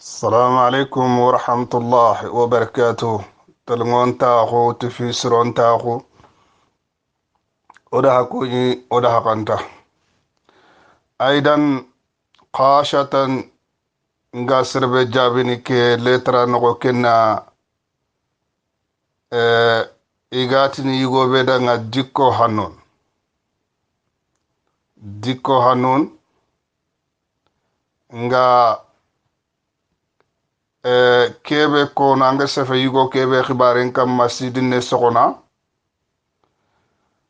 السلام عليكم ورحمة الله وبركاته. تلغون تاخو تفسرون تاخو وده كوني وده كنتا أيضا قاشة نغاسر بجابيني كي لترا نغو كنا إيغاتني يغو بيدا nga dikko hanun nga kebe ko nanga sefa yugo kebe khibaren kam masidine sokona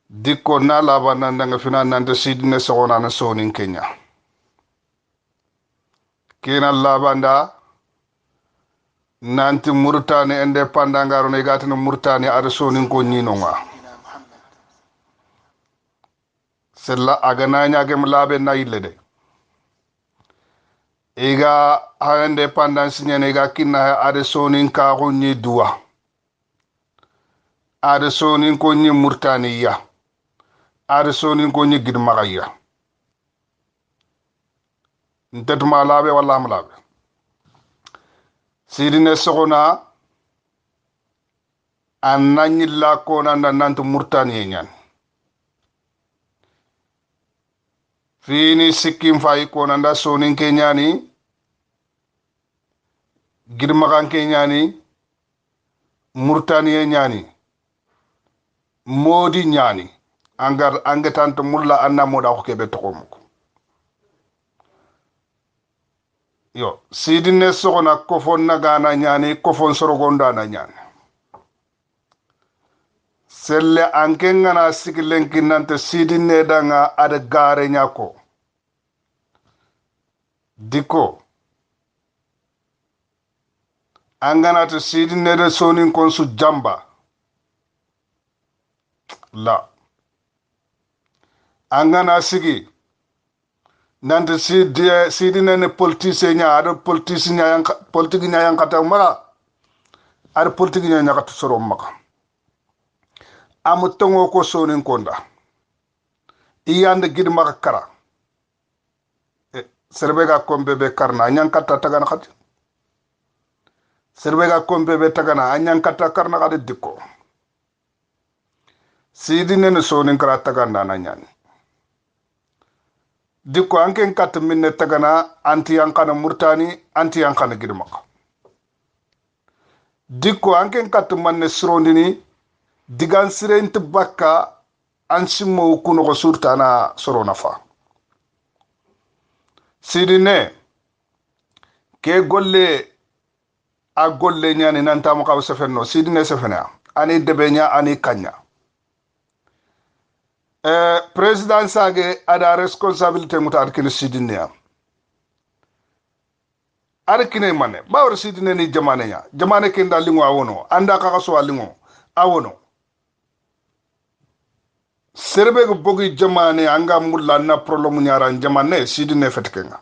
dikko na labana nanga fina nanda sidine sokona na sonin kenya kena labanda nanti murtani independent ngaro ne gatino murtani ada sonin ko nyinonga sella agana nyage mlabe na yille iga ha independence nyene ga kinna ada sonin ka ko nyi duwa ada sonin ko nyi murtani ya ada sonin ko nyi gidmagaya ntetuma labe wala mlabe sidine sogona annanyilla ko nanda nantu murtani nyan fini sikkim fay ko nanda sonin ke nyani girmagan ke nyani murtani nyani modi nyani angar angetanto mulla anna moda ko kebe tokomuko yo sidine sogona kofon nagana nyani kofon sorogonda na nyani selle anke ngana sigilen kinante sidine danga ada gare nyako diko angana to sidine de sonin konsu jamba la angana sigi nante sidine ne politicien nya ada politicien nya yang politique nya yang kata mara ada politique nya nyakatu soro maka amu tongo ko sonin konda iyande gid maka kara serbega kombe be karna nyang kata tagana khati serbega kombe be tagana anyang kata karna khati dikko sidine ne sonin kara tagana na nyani dikko anken kat minne tagana anti yankana murtani anti yankana gid maka dikko anken kat manne srondini digan sirent bakka ansimo kuno ko surtana sorona fa sidine ke golle a golle nyani nanta mo kaw sefenno sidine sefena ani debenya ani kanya president sage ada responsabilité mutar kin sidine arkine mane bawr sidine ni jamane nya jamane ken dalingo awono anda ka so alingo awono serbe go bogi jamane anga mulla na problème nyara jamane sidine fetkenga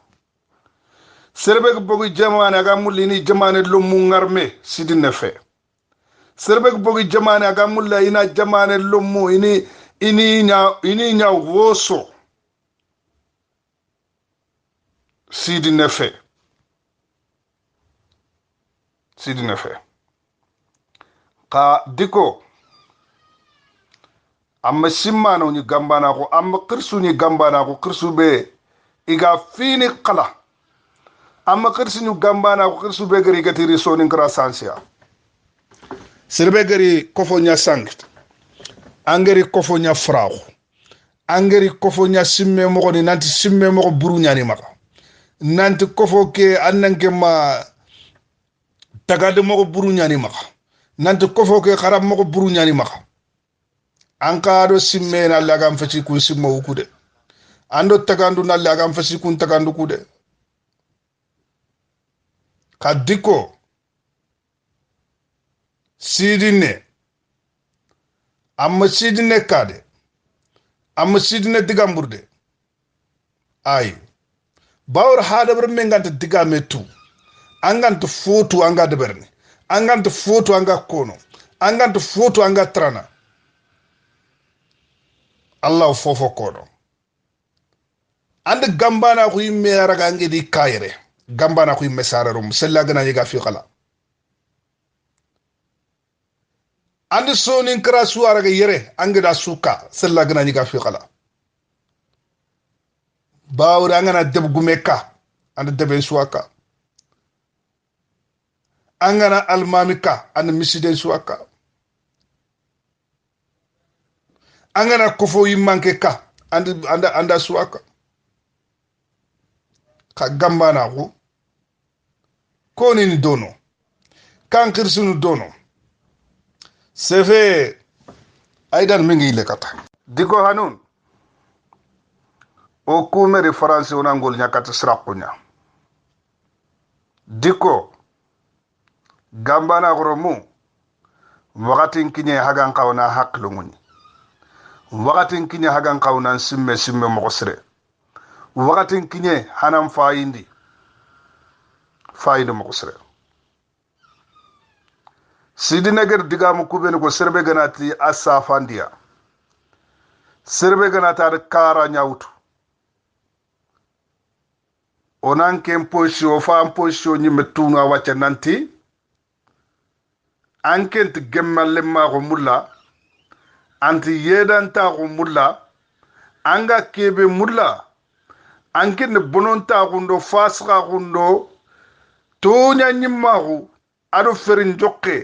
serbe go bogi jamane aga mulli ni jamane lumu ngarme sidine fe serbe go bogi jamane aga mulla ina jamane lumu ini nya woso sidine fe ka diko amma simmano ni gambana ko amma kirsu ni gambana ko kirsu be iga fini qala amma kirsu ni gambana ko kirsu be gari gatiri sonin kra sansia sirbe gari kofo nya sangt angeri kofo nya fraaxu angeri kofo nya simme mo ni nanti simme mo buru nyani maka nanti kofo ke annanke ma tagade mo buru nyani maka nanti kofo ke kharab mo buru nyani maka ankado simme na lagam fasi kun simmo ukude ando tagandu na lagam fasi kun tagandu kude kadiko sidine amma sidine kade amma sidine digamburde ay bawr hadabar menganta digame tu anganta fotu anga deberni anganta fotu anga kono anganta fotu anga trana Allah fofo kono ande gambana ko yimme raga ngedi kayre gamba na ku mesararum sella gana yiga fi khala andi sonin kra suara ga yere angida suka sella gana yiga fi khala bawra ngana deb gumeka andi deben suaka angana almamika andi misiden suaka angana kofo yimanke ka anda suaka ka gamba na ku koni ni dono kan kirsunu dono sefe aidan mingi le kata diko hanun o kumeri france onangol nyakata sraqunya diko gamba na goromu wakatin kinye hagan qawna haqlunguni wakatin kinye hagan qawna simme mokosre wakatin kinye hanam fayindi mokosre sidi neger digamu kubeni ko serbe ganati asafandia serbe ganata ar kara nyawtu onan ken posio fam posio nyi metuna wacce nanti ankent gemmalle ma ko mulla anti yedanta ko mulla anga kebe mulla anken bononta ko ndo fasqa ko ndo tonya nyimma ko ado ferin jokke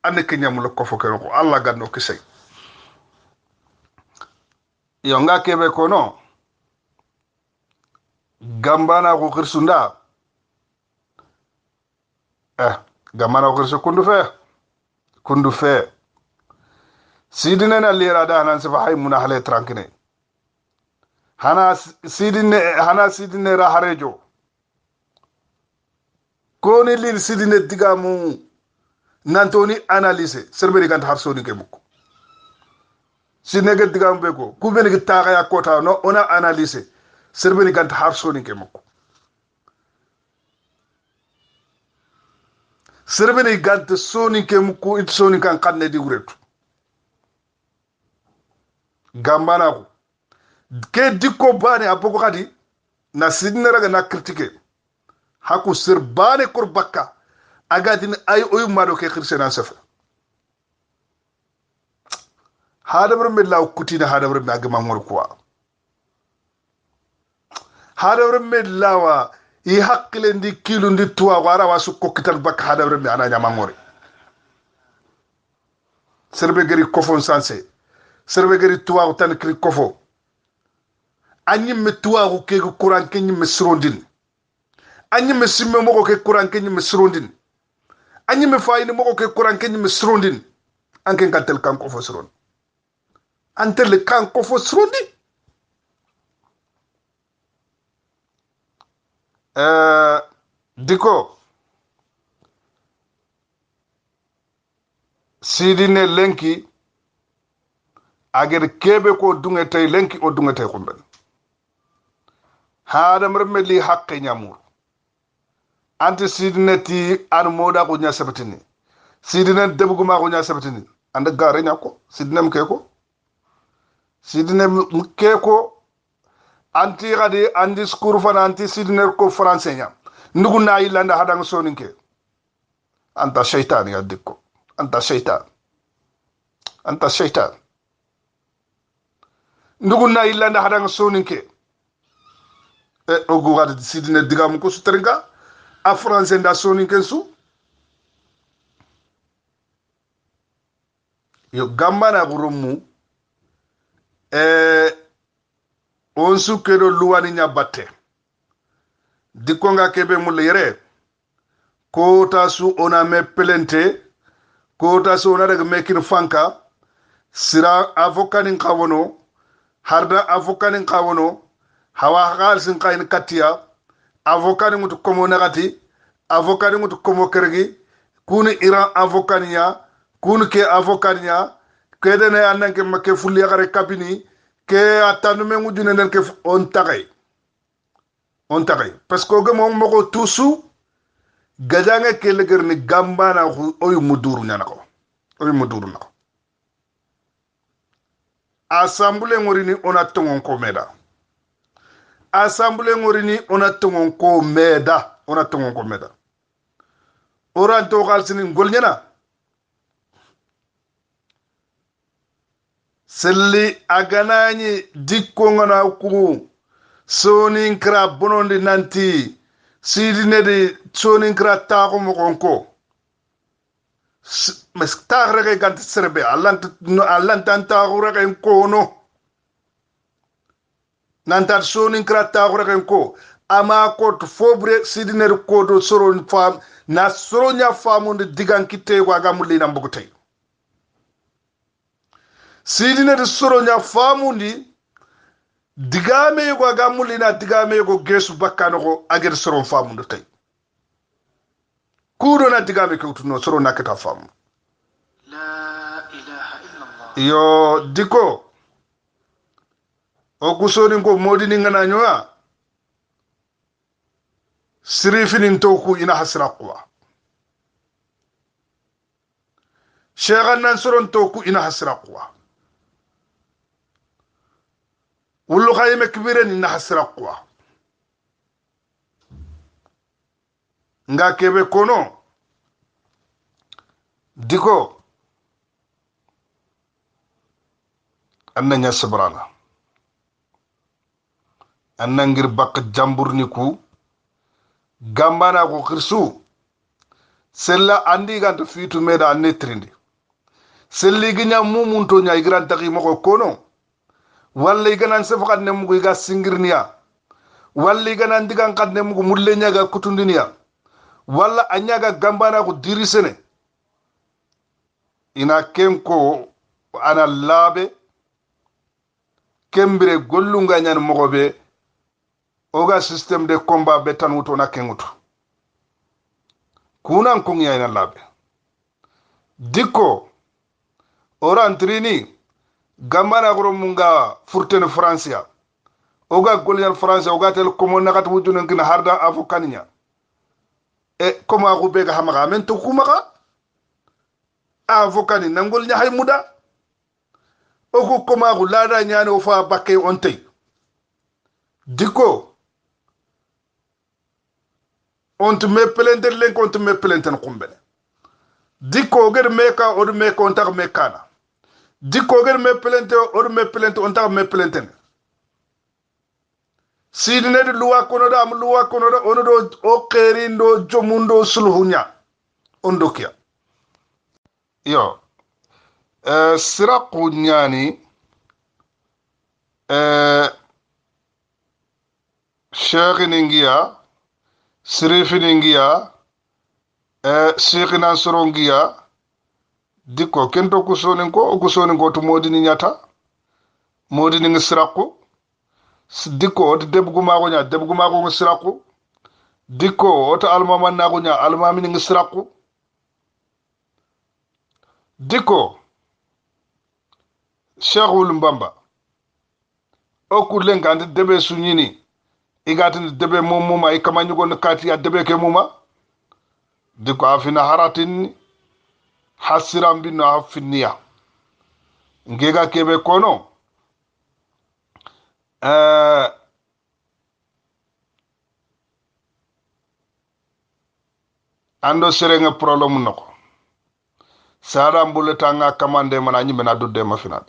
ane kenyamul ko fo ko Allah ganno kisay yo nga kebe ko no gambana ko khirsunda gambana ko khirsu kundu fe sidine na lira da hanan sifa hay muna hale trankine hana sidine ra harejo koni lil sidine digamu nantoni analyse serberi kan har soni ke bukko sidine digamu be ko kubeni ki taga ya kota no ona analyse serberi kan har soni ke mukko serbeni gant soni ke mukko it soni kan kanne di wuretu gambana ko ke dikko bane aboko kadi na sidine raga na critique haku sir bane kur bakka agadin ay oyu mado ke khirsena safa hadamar me law kutina hadamar me agama ngor quoi hadamar me lawa i hakkile ndi kilu ndi tuwa wara wasu kokital bakka hadamar me ana nyama ngori serbe gari kofon sanse serbe gari tuwa tan kri kofo anyi me tuwa ko ke kuran kenyi me srondin anyi me simme moko ke kuran kenyi me srondin anyi me fayini moko ke kuran kenyi me srondin anken kantel kan kofo sron antel kan kofo srondi diko sidine lenki ager kebe ko dungete lenki o dungete kumben hadam remeli haqqe nyamur anti sidineti an moda ko nya sabatini sidine debuguma ko nya sabatini anda gare nyako sidinem keko sidinem keko anti gadi andi skuru fana anti sidiner ko français nya ndugu na yilanda hadang soninke anta shaytan ya dikko anta shaytan ndugu na yilanda hadang soninke ogu gadi sidiner digam ko sutrenga a français nda soninke su yo gambana gurumu on su kedo luwani nya batte dikko nga kebe mulle yere ko tasu ona me pelente ko tasu ona daga mekin fanka sira avocanin kawono harda avocanin kawono hawa halsin kain katia avocanin mutu komo nagati avocanin mutu komo kergi kuni iran avocania kuni ke avocania kedene ananke make fulli gare kabini ke atanu me ngujune nen ke on tagay parce que go mom moko tusu gajange ke leger ni gamba na oyu muduru nyana ko oyu muduru nako assemblée ngorini ona tongon ko meda assemblée ngorini ona tongon ko meda ona tongon ko meda oran to khalsini golnyana selli aganani dikko ngana ku sonin kra bonondi nanti sidine de sonin kra ta ko mo konko mes tagre ke gant serbe allant tanta ko reken ko no nanta sonin kra ta ko reken ko ama ko to fobre sidine ko do soron fam na soronya famunde digan kitte ko aga mulina mbugutay sidine de soronya famundi digame yugo aga mulina digame yugo gesu bakkano ko agir soron famundo tay kudo na digame ko tuno soron nakata famu la ilaha illallah yo diko o kusoni ko modini ngana nyoa sirifinin toku ina hasraqwa shegan nan soron toku ina hasraqwa wullu khayme kibiren ina hasraqwa nga kebe kono diko annanya sabrana annangir bak jamburni ku gambana ko khirsu sella andi ganta fitu meda netrindi selli ginya mumunto nya igran taqi mako kono walla iganan sefakat ne mugo iga singirniya walla iganan digan kad ne mugo mulle nya ga kutundinia walla anya ga gambana ko dirisene ina kenko ana labe kembire gollunga nyan mogobe oga système de combat betan wuto na kenguto kunan kunya ina labe diko orantrini gambana goro munga furten francia oga golyan francia oga tel komo nakat wujun ngina harda afukaninya e koma ko bega hamaga men to kumaka avokani nangol nya hay muda oku koma ko lada nyaane o fa bakke on tay diko on te me plenter len kon te me plenter kumbene diko ger meka o me kon tak mekana diko ger me plenter o me plenter on tak me plenter sidine de luwa kono da am luwa kono da ono do o kherindo jomundo sulhunya ondokia yo siraqu nyani shaginingiya sirifiningiya siqinan sorongiya dikko kento kusonin ko to modini nyata modini ngi siraqu dikko o debguma ko nya debguma ko ngi siraqu dikko o to almaman na ko nya almamini ngi siraqu diko Cheikhul Mbamba oku lenga ande debe sunyini igati debe mumuma ikamanyu gon kati ya debe ke muma diko afina haratin hasiram bino afiniya ngega kebe kono ando serenga problème nako sada mbule tanga kamande mana nyimbe na dudde ma final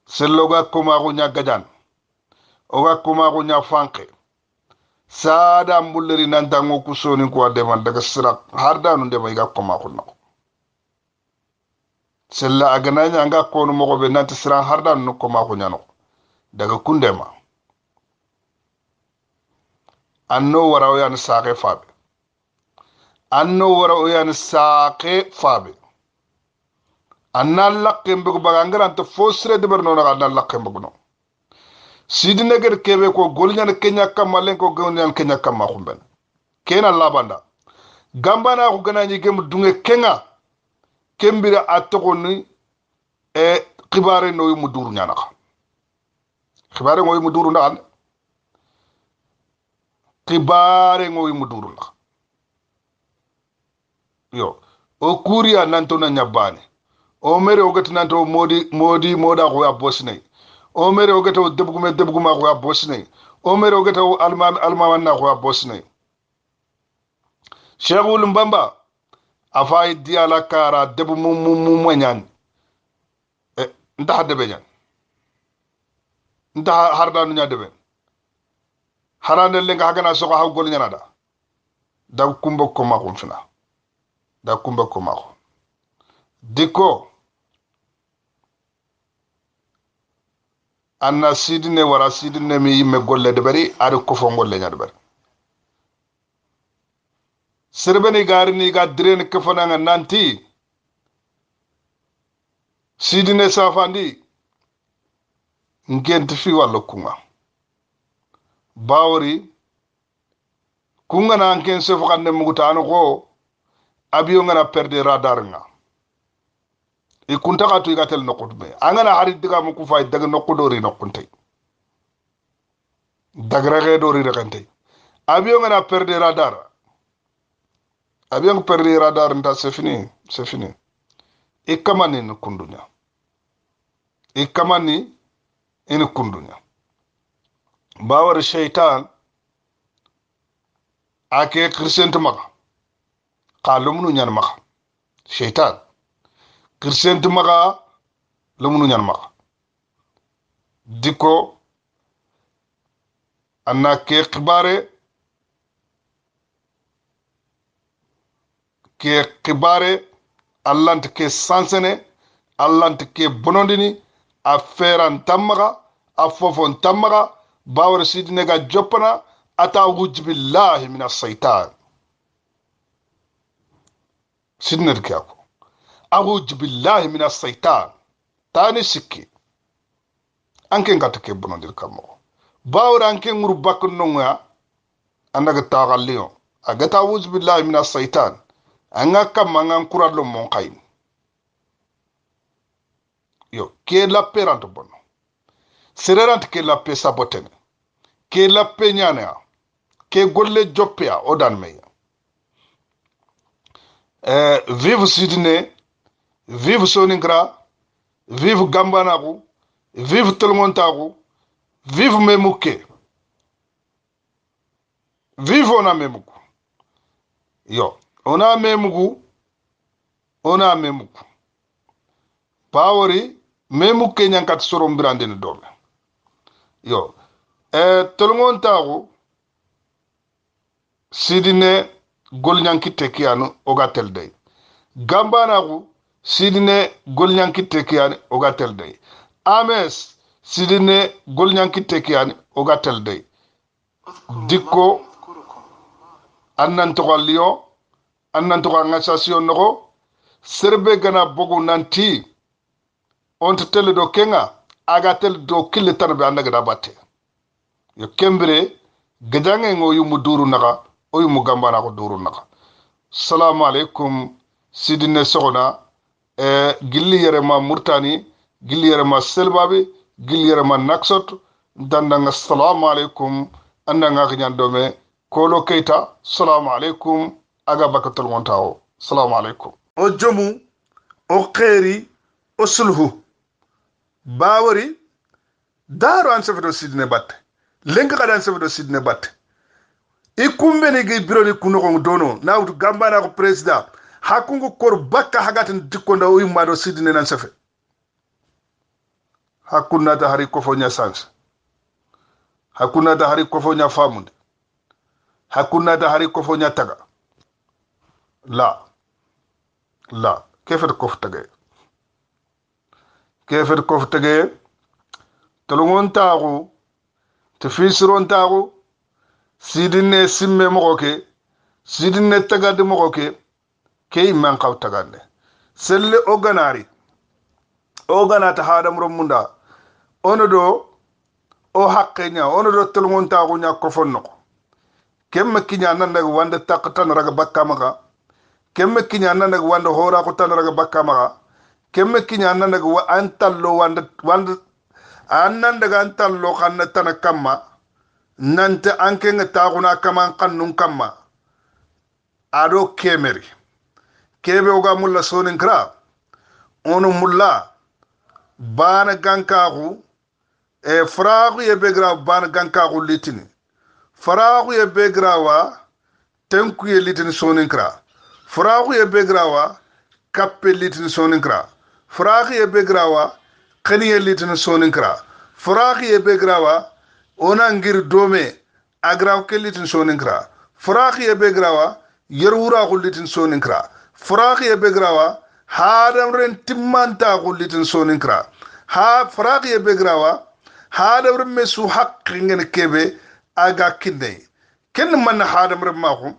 selloga kuma ko nya gajan oga kuma ko nya fanke sada mbulleri nan dango ku soni ko de man daga sira harda no de ma iga kuma ko nako sella agananya anga ko no mo be nanti sira harda no kuma ko nyano daga kundema anno waraw yan saaqe fabe anno waraw yan saaqe fabe anna laqqem bugo bagangara to fosre de berno na anna laqqem bugo no sidine ger kebe ko golnyana kenya kamalen ko golnyana kenya kamma khumben kena labanda gambana ko ganani gem dunge kenga kembira atokoni e khibare no mu duru nyana ka khibare ngoy mu duru ndan khibare ngoy mu duru na yo o kuriya nanto na nyabane o mere o gati nanto moda ko ya bosne o mere o gati debguma ko ya bosne o mere o gati alman na ko ya bosne Cheikhul Mbamba afay diala kara debu mu nyan nda debe nyan nda harda nu nya debe harande lenga hagana soko ha gol nyana da kumba ko ma ko fina da kumba ko ma ko diko anna sidine wara sidine mi yimme golle de bari ari ko fo golle nya de bari serbeni gari ni ga direne kefana nga nanti sidine safandi ngent fi wala kunga bawri kunga na anken se fokande mugutano ko abiyo ngana perde radar nga e kunta ka tu igatel nokutbe angana hari diga mu ku fay daga nokudori nokunte dagrage dori rekante abiyo ngana perde radar abiyo perde radar nda c'est fini e kamani no kundunya e kamani ina kundunya bawar shaitan ake kristen maga qalumnu nyan maga shaitan kristen maga lumnu nyan maga diko anna ke khibare allant ke sansene allant ke bonondini a feran tamaga a fofon tamaga bawar sidine ga jopana ata billahi min as-shaytan sidne kyako a'udhu billahi min as-shaytan tani sikki anke ngata ke bonondir kamo bawar anke nguru bakun nonga andaga tagalliyo agata a'udhu billahi min as-shaytan anga kamanga kurallo mon kayin yo ke la perante bono sererante ke la pe sabotene ke la pe nyana ke golle joppea odan meya vive sidine vive soningra vive gambanaku vive tolmontaku vive memuke vive ona memuku yo ona memuku pawori memuke nyankat sorom brandene dome yo tolmontaku sidine golnyankite kiyanu ogatel day gambanaku sidine golnyankite kiyani ogatel day ames sidine golnyankite kiyani ogatel day dikko annan to Lyon annan to ngasation noko serbe gana bogu nanti onto tele do kenga agatel do kille tanbe andaga da batte yo kembre gajange ngo yumu duru naka o yumu gambana ko duru naka assalamu alaikum sidine sogona gilli yere ma murtani gilli yere ma selbabe gilli yere ma naksot dandanga assalamu alaikum andanga gnyan dome kolo keita assalamu alaikum aga bakatul montao assalamu alaikum o jomu o khairi o sulhu bawari daro an sefedo sidine batte lenga kada sefedo sidine batte ikumbe ne ge biro ni kuno ko dono na wutu gambana ko president hakungu kor bakka hagatin dikkonda o yimado sidine nan sefe hakunna ta hari ko fonya sans hakunna ta hari ko fonya famunde hakunna ta hari ko fonya taga la kefet ko tage tolongon tagu te fisiron tagu sidine simme mogoke sidine tagade mogoke kay man kaw tagade selle oganata hadam romunda onodo o haqqenya onodo tolongon tagu nya ko fonno kemme kinya nan daga wanda taqatan raga bakkamaga kemme kinya nan daga wanda hora ko tan raga bakkamaga kemme kinya nan daga wa antallo wanda annan daga antallo kanna tan kamma nante anke nga taxuna kaman kannun kamma ado kemeri kebe oga mulla sonin kra onu mulla bana gankaxu faraxu ye begra bana gankaxu litini faraxu ye begra wa tenku ye litin soninkra furaku ye begrawa kappe litin soninkra furaku ye begrawa khani ye litin soninkra furaku ye begrawa ona ngir dome agraw ke litin soninkra furaku ye begrawa yerwura ku litin soninkra furaku ye begrawa hadam ren timmanta ku litin soninkra ha furaku ye begrawa hadam ren mesu haqqi ngene kebe aga kinne ken man hadam ren mako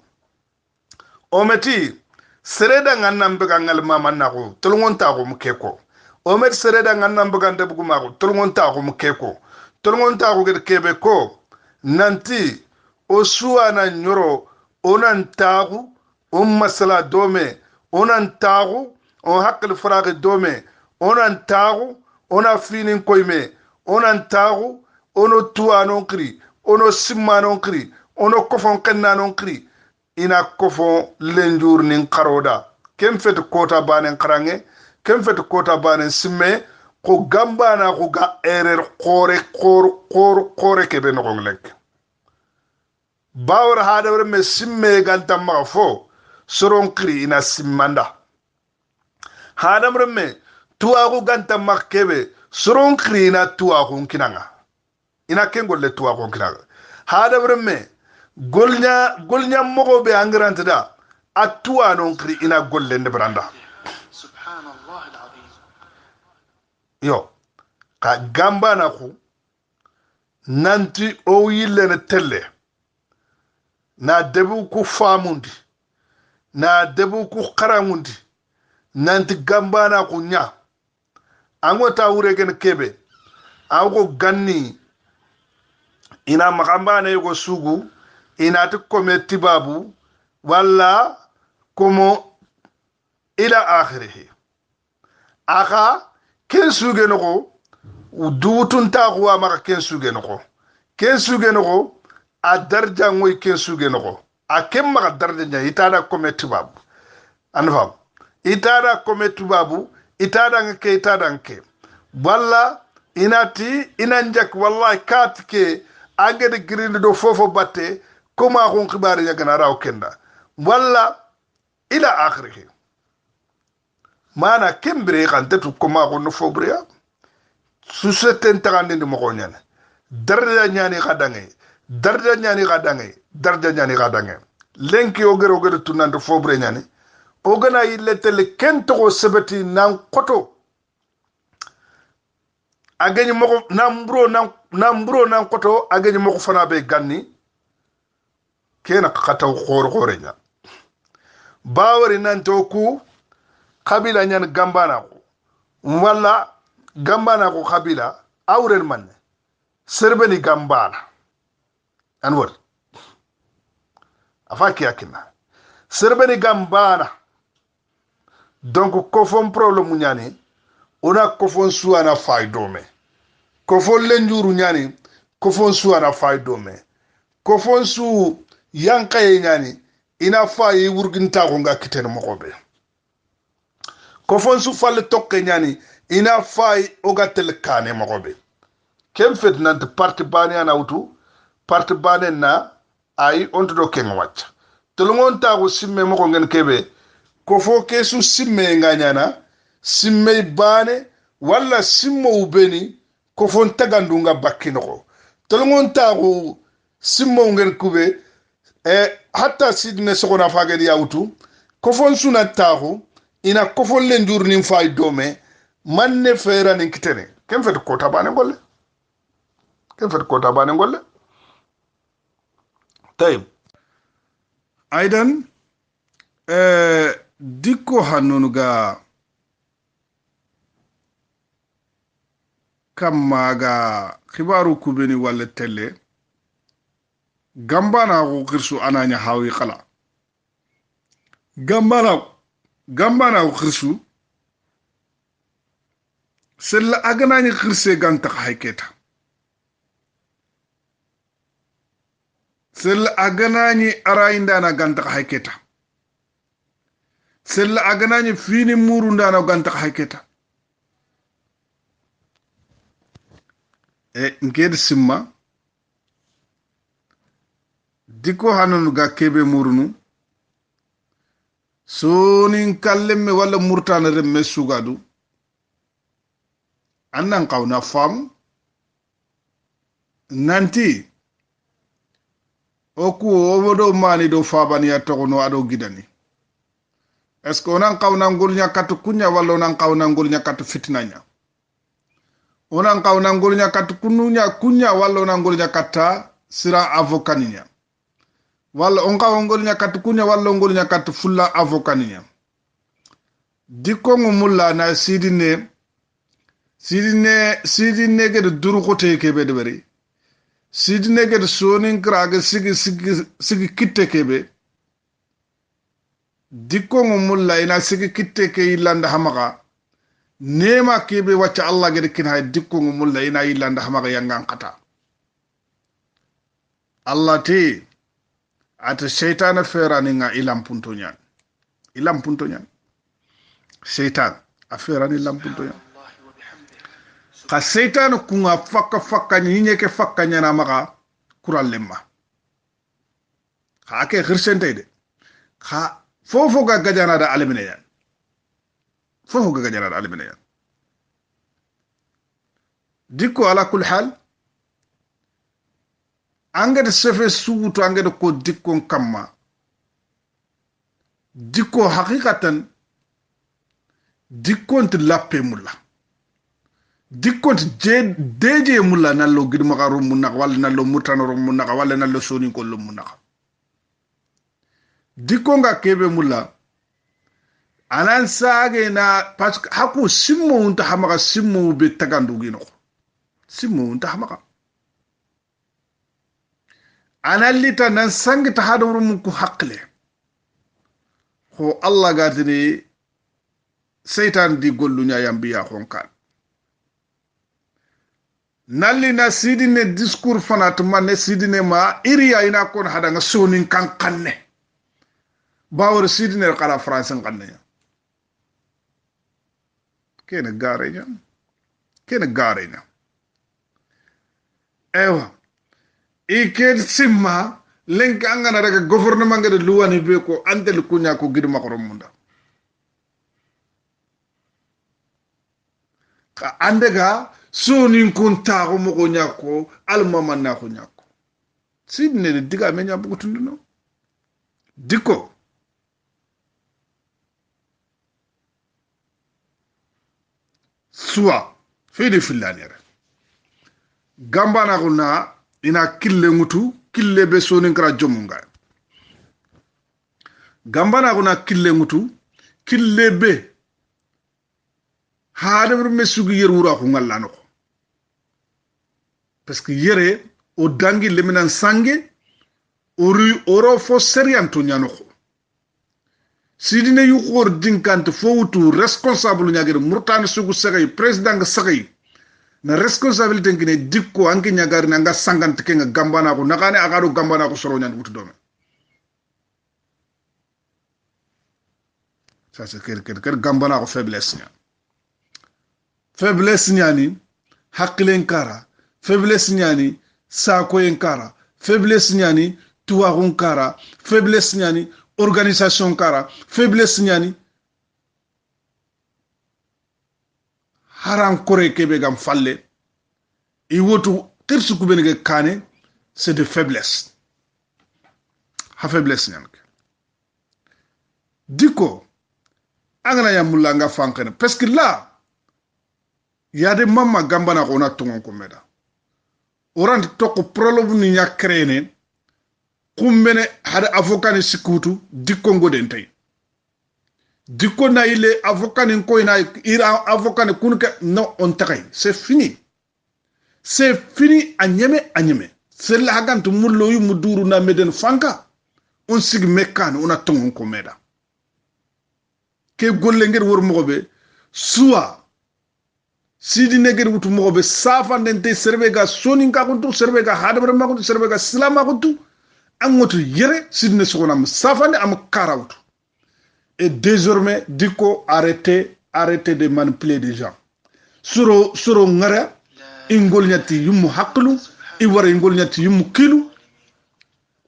ometi sereda ngannam be gangal mama nako tolngon ta ko mukeko omet sereda ngannam be gande bugu mako tolngon ta ko mukeko tolngon ta ko kebe ko nanti o suwana nyoro onan tagu masala dome onan tagu on hakkel frage dome onan tagu ona finin koyme onan tagu ono tuwanon kri ono simmanon kri ono kofon kennanon kri ina kofo lenjur nin karoda kem fet kota banen karange kem fet kota banen simme ko gambana ko ga erer kore kebe no lek bawr hadawre me simme ganta ma fo soron kri ina simmanda hadamre me tuwa ko ganta makkebe soron kri ina tuwa ko kinanga ina kengolle tuwa ko kinanga hadamre me golnya mogo be angrante da atuwa non kri ina golle nde branda subhanallah alazim yo ka gamba na ku nanti o yille ne telle na debu ku famundi na debu ku qaramundi nanti gamba na ku nya ango ta wure gen kebe ango ganni ina makamba na yugo sugu inati kome tibabu wala komo ila akhirihi aka ken suge noko duutun taxuwa maxa ken suge noko a darja ngoy ken suge noko a ken maxa darja nya itada kome tibabu an fam itada kome tibabu itada nke wala inati inanjak wallahi katike agede grinde do fofo batte koma xon xibari ñagana raw kenda walla ila akhirihi mana kembire xantetu koma xon no fobriya suseten taxandindi moxo ñane darja ñani xadange lenki o gere tunante fobre ñani o gana yilletele ken toxo sebeti nan xoto a geñi moxo nan mburo nan xoto a geñi moxo fana be ganni kena khataw khore nya bawari nanto ku kabila nyan gambana ko wala gambana ko kabila awren man serbeni gambana anwar afaki akina serbeni gambana donc ko fon problème nyani ona ko fon suana faydome ko fon lenjuru nyani ko fon suana faydome ko fon su yankaye ñani ina fayi wurginta ko nga kiten mokobe ko fon su falle tokke ñani ina fayi o gatel kane mokobe kem fet nante parti bani ana wutu parti bani na ay onto do ken wacca telongon ta ko simme moko ngen kebe ko fo kesu simme nga ñana simme bane walla simmo ubeni ko fon tagandu nga bakkino ko telongon ta ko simmo ngen kube hatta sidne sogona fagedi yawtu kofon suna taxu ina kofon len jur nin fay dome manne fera nin kitene kem fet kota bane golle tayib aidan dikko hannunuga kammaga khibaru kubeni walla telle gambana ko khirsu ananya hawi khala gambana ko khirsu sella aganani khirse ganta hayketa sella aganani araindana ganta hayketa sella aganani fini murundana ganta hayketa nged simma diko hanunu ga kebe murunu sonin kallemme walla murtana remme sugadu annan kawna fam nanti oku obodo mani do fabani ya togono ado gidani est ce que onan kawna ngol nyakatu kunya walla onan kawna ngol nyakatu fitnanya onan kawna ngol nyakatu kunya walla onan ngol nyakata sira avokaninya walla on kaw ngol nyakatu kunya walla ngol nyakatu fulla avokaninya dikko mulla na sidine gede duru kote kebe de bari sidine gede sonin krage sigi kitte kebe dikko mulla ina sigi kitte ke ilanda hamaga nema kebe wacca Allah gede kin hay dikko mulla ina ilanda hamaga yangan kata Allah te ata shaytana ferani nga ilam punto nyan shaytan a ferani ilam punto nyan ka shaytan kunga fakka nyinye ke fakka nyana maka kural lemma ha ke khirsente de ha fofo ga gajana da alimine yan dikko ala kul hal angede sefe sugutu angede ko dikkon kamma dikko haqiqatan dikkonti lappe mulla dikkonti deje mulla nallo gidma rum munna walla nallo mutano rum munna walla nallo soni ko lum munna dikko nga kebe mulla anan sage na parce que haku simmo unta hamaka simmo be tagandu gino simmo unta hamaka analita nan sangi ta hadamru mun ku hakle ho Allah gadini seytan di gollu nya yambiya honkan nalli na sidine discours fanat manne sidine ma iriya ina kon hada nga sonin kankanne bawor sidine qara france kanne kene garenya ewa ikel simma lenk angana daga gouvernement ngade luwani be ko andel kunya ko giduma ko munda ka andega sonin kunta ko mo ko nyako almama na ko nyako sidne de diga me nyambu tunduno diko suwa fede fillanere gambana ko na ina kille ngutu kille be sonin kra jomunga gambana ko na kille ngutu kille be haadam me sugi yerwura ko ngallano ko parce que yere o dangi leminan sange oro fo serianto nyano ko sidine yu khor dinkante fo wutu responsable nyagere murtane sugu sagay president nga sagay na responsabilité ngine dikko anki nyagari na nga sangante ke nga gambana ko nakane agado gambana ko soro nyan wutu dome ça c'est ker gambana ko faiblesse nyani hakilen kara faiblesse nyani sako kara faiblesse nyani tuwagun kara faiblesse nyani organisation kara faiblesse nyani haram kore kebe gam falle i wotu tirsu kubenege kane c'est de faiblesse ha faiblesse nyanke diko angana ya mulla nga fankene parce que là il y a des mamma gambana ko na tongon ko meda orant toko problème ni nya créé kumbene hada avocat ni sikutu dikko ngoden tay dikko na ile avocat ni ko ina ira avocat ni kunka non on takay c'est fini anyeme c'est la hagantu mullo yu muduru na meden fanka on sig mekan on a tongon ko meda ke golle ngir wor mogobe suwa sidi neger wutu mogobe safa ndente serbega sonin ka kuntu serbega hadabre ma kuntu serbega salama kuntu angotu yere sidne sokonam safane am karawtu et désormais diko arrêtez de manipuler des gens suro ngara ingol nyati yumu haklu i wara ingol nyati yumu kilu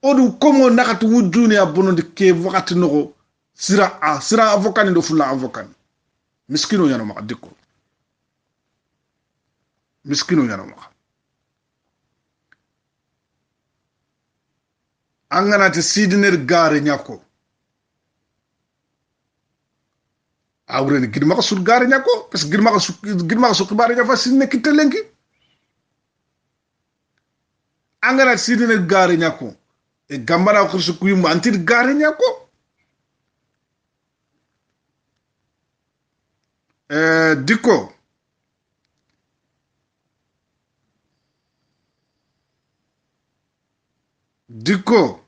odu komo nakatu wujuni abono de ke wakati noko sira avocat ni do fulla avocat miskino yana ma dikko miskino yana ma angana te sidiner gare nyako awre ni gidma ko sul gare nyako parce que gidma ko sul bare nyafa sinne kitelenki angana sidiner gare nyako e gambara ko su kuyum antir gare nyako dikko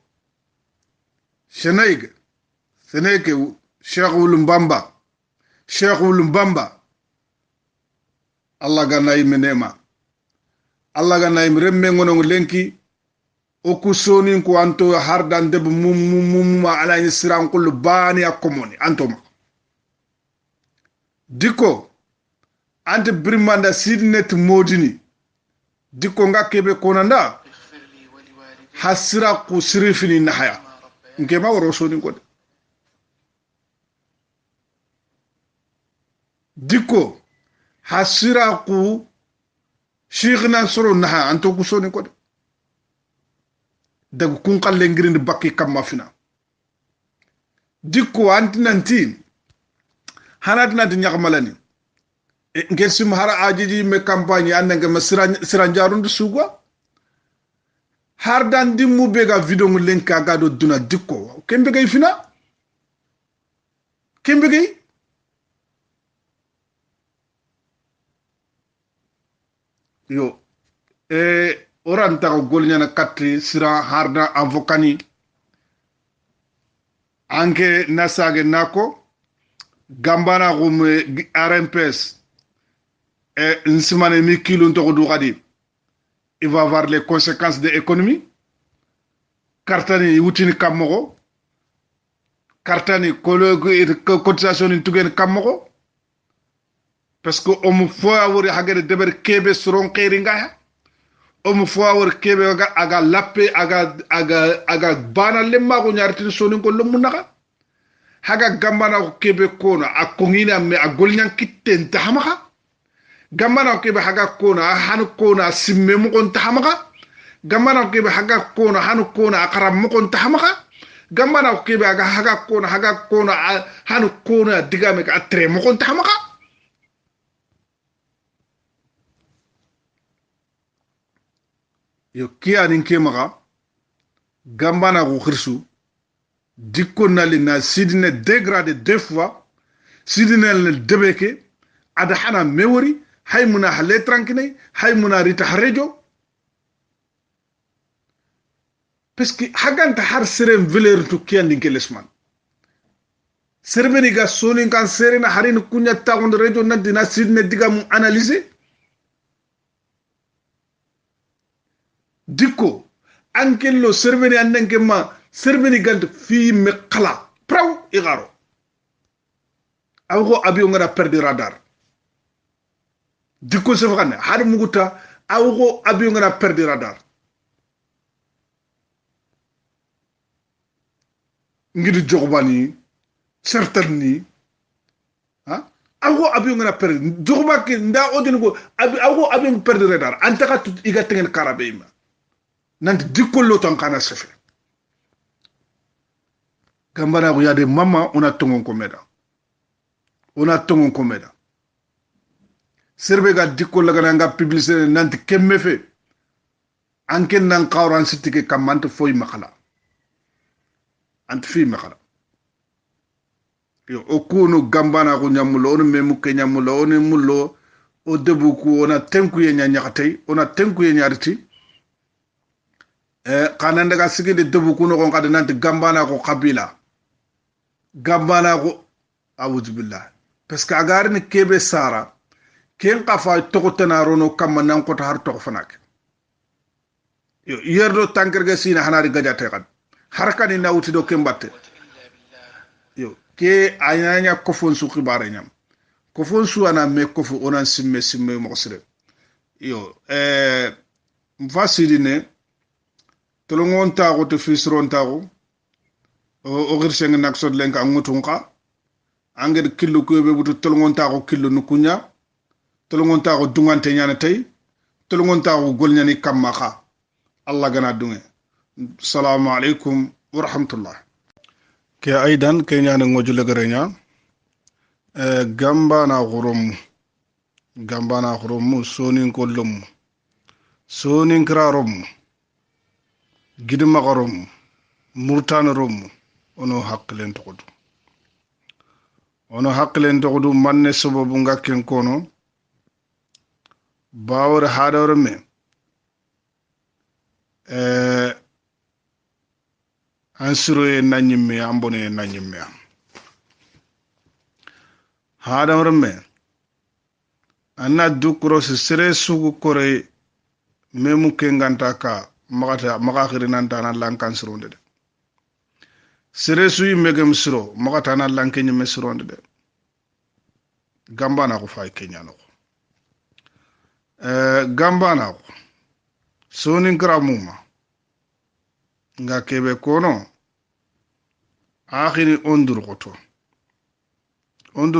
Senegal Cheikh Wulu Mbamba Allah ga nay menema Allah ga nay remme ngono lenki o ku sonin ko anto hardan deb mum ala ni siran kul bani akomoni antoma dikko ante brimanda sidnet modini dikko ngakebe konanda hasira ku sirifini nahaya nke ma woro sonin ko dikko hasira ku shikhna soro naha anto ku sonin ko dag kun kalle ngirindi bakki kamma fina dikko antinanti hanat nanti nyakmalani ngel sim hara ajiji me campagne annanga ma siranjarundu sugwa hardan dimmu bega video ngu lenka ga do duna dikko kembe gay fina kembe gay yo oranta ko golnyana katti sira harda avocani anke nasage nako gambana gum RMPS nsimane mi kilo ntoko du gadi il va avoir les conséquences de l'économie kartani wutini kammogo kartani cotisation ni tugen kammogo parce que omu fo awori hagere deber kebe soron khiri ngaya omu fo awori kebe aga lappe aga bana lemma ko nyartin sonin ko lumu naka haga gambana ko kebe kona akongina me agolnyan kitten tahamaka gambana ko kebe haga kona hanu kona simme mu kon tahamaka gambana ko kebe haga kona hanu kona akaram mu kon tahamaka gambana ko kebe haga kona hanu kona digame ka atre mu kon tahamaka yo kiya nin kemaga gambana ko khirsu dikko nali na sidine dégradé deux fois sidine le debeke ada hana mewori hay muna hale trankine hay muna rita harejo parce que haganta har serem valeur to kiyandin ke lesman serbeni ga sonin kan serena harin kunya tagon rejo nanti na sidine digam analyser dikko ankello serbeni annenke ma serbeni gant fi me khala praw igaro awgo abiyo ngara perdre radar dikko se fakane har muguta awgo abiyo ngara perdre radar ngidi jogbani certainly ha awgo abiyo ngara perdre jogba ki nda odin go awgo abiyo perdre radar antaka iga tengen karabeima nanti dikko lo tan kana sefe gambana ko yade mama ona tongon ko meda serbe ga dikko laga nga publicité nanti kemme fe anken nan qawran sitike kamante foy makala ant fi makala yo okuno gambana ko nyamulo on memu ke nyamulo on mullo o debu ko ona tenku ye nyanyakatay ona tenku ye nyariti kananda ga sigide debu ko no ko ngade nanti gambana ko qabila gambana ko a'udhu billah parce que agar ni kebe sara ken qafa tokotana rono kam nan ko har to fanak yo yerdo tankerga sina hanari gajate kad harkani nawti do kembatte yo ke ayanya kofon su khibare nyam kofon su ana me kofu onan simme mo sire yo mfasidine tolongon tago to fisron tago o girseng nak sod len ka ngutun ka anged killu ko be butu tolngonta ko killu nukunya tolngonta ko dungante nyana tay tolngonta ko golnyani kamma ka Allah gana dunge assalamu alaikum wa rahmatullah ke aidan ke nyana ngojule garenya gamba na xurum sonin kollum sonin krarom gidma garom murtan rom ono haqqlen togodu manne sababu ngakken kono bawre hadawre me ansiroye nanyimme ambone nanyimme hadawre me anna dukro sere sugu kore memu kenganta ka maga khirinanta na lankan sironde de sere suyi megem siro maga na lankenye mesironde de gambana ko fay kenya no gambana ko sonin kramuma nga kebe kono akhiri ondur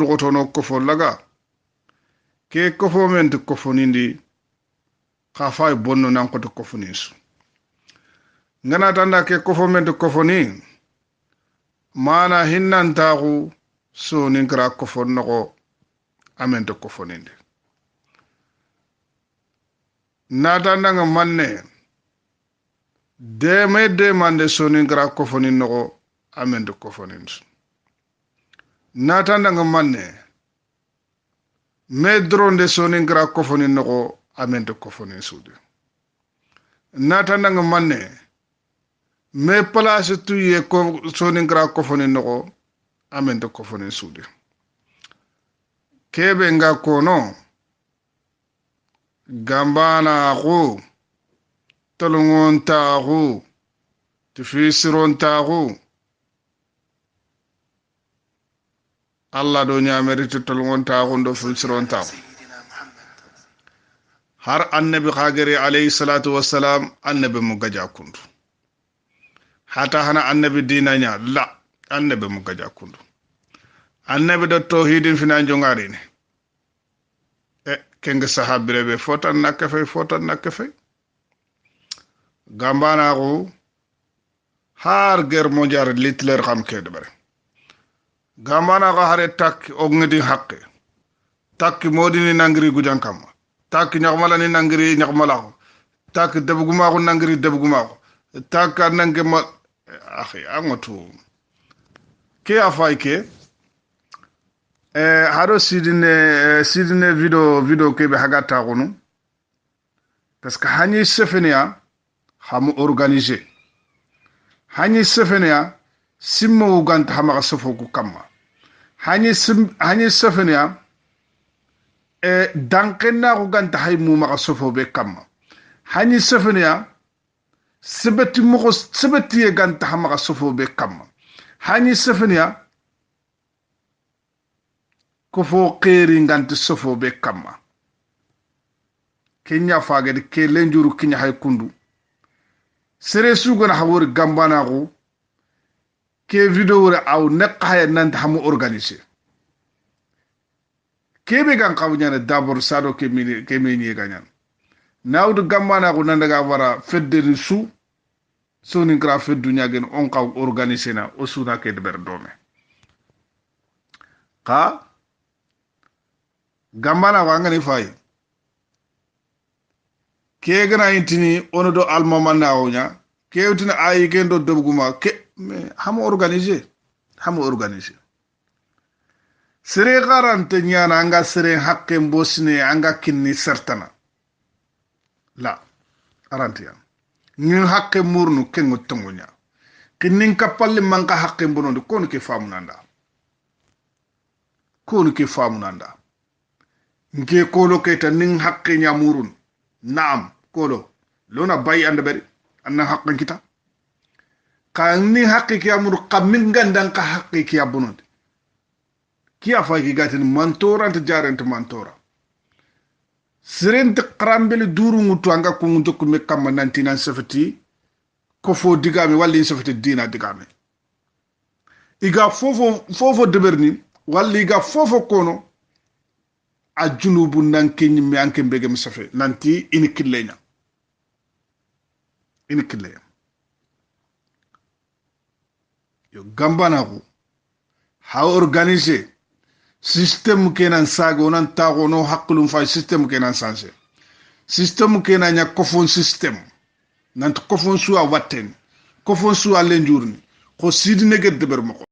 goto no kofo laga ke kofo ment kofo nindi khafay bonno nan ko to kofo nisu ngana tanda ke kofo ment kofo ni mana hinnantaku sonin kra kofo noko amente kofo nindi natanda nga manne de mande sonin kra kofo ni noko amente kofo ninsu natanda nga manne me dronde sonin kra kofo ni noko amente kofo ninsu natanda nga manne me place tuye ko sonin kra kofo ni noko amente kofo ninsu kebe nga kono gambana ko tolongonta ko tufisironta ko Allah do nyameri tolongonta ko do fisironta ko har annabi khagari alayhi salatu wassalam annabi mu gaja kundu hata hana annabi dinanya la annabi mu gaja kundu annabi do tauhidin fina jongari ne kenga sahabire be fotan nakafay gambana ko har guerre mondiale Hitler xam ke de bare gambana ko hare tak ogngedi haqqe tak modini nangri gujankam tak nyakmala ni nangri nyakmala tak debuguma ko nangri debuguma ko tak nange ma akhi amatu ke afay ke haro sidine video ke be hagata gonu parce que hani sefenia hamu organiser hani sefenia simmo uganta hama sofo ku kamma hani sefenia dankenna uganta hay mu ma sofo be kamma hani sefenia sebeti ganta hama sofo be kamma hani sefenia ko fo qeri nganti sofo be kamma kenya fagade ke lenjuru kinya hay kundu sere sugona hawori gambana ko ke video re aw nekhay nanta hamu organiser kebe gan kawnyana d'abord sado ke mini ganyan nawdu gambana ko nandaga wara fedde su soni gra feddu nyagen on kaw organiser na o suna ke de ber dome ka gambana ko ngani fay ke gana intini ono do almama nawnya ke utina ayi gendo dobguma ke hamu organiser sere garante nyana anga sere hakke mbosne anga kinni sertana la arantiya ngi hakke murnu kengo tongonya kinnin kapalle manka hakke mbonondo kono ke famunanda nke kolo keta nin hakke nyamurun naam kolo lona bayi anda bari anna hakke kita ka ni hakke ki amuru kamin gandan ka hakke ki abunode ki afa ki gatin mantora ta jarent mantora sirent krambele duru ngutu anga ko ngudok me kam nanti nan safati ko fo digame walli safati dina digame iga fofo deberni walla iga fofo kono a junubu nanke ñimme anke mbege mi safe nanti ini killeña yo gambanaku ha organiser système kenan saga onan taxo no haqqilum fay système kenan changer système kenan ña kofon système nanti kofon suwa watten kofon suwa lenjurni ko sidi neget deber mako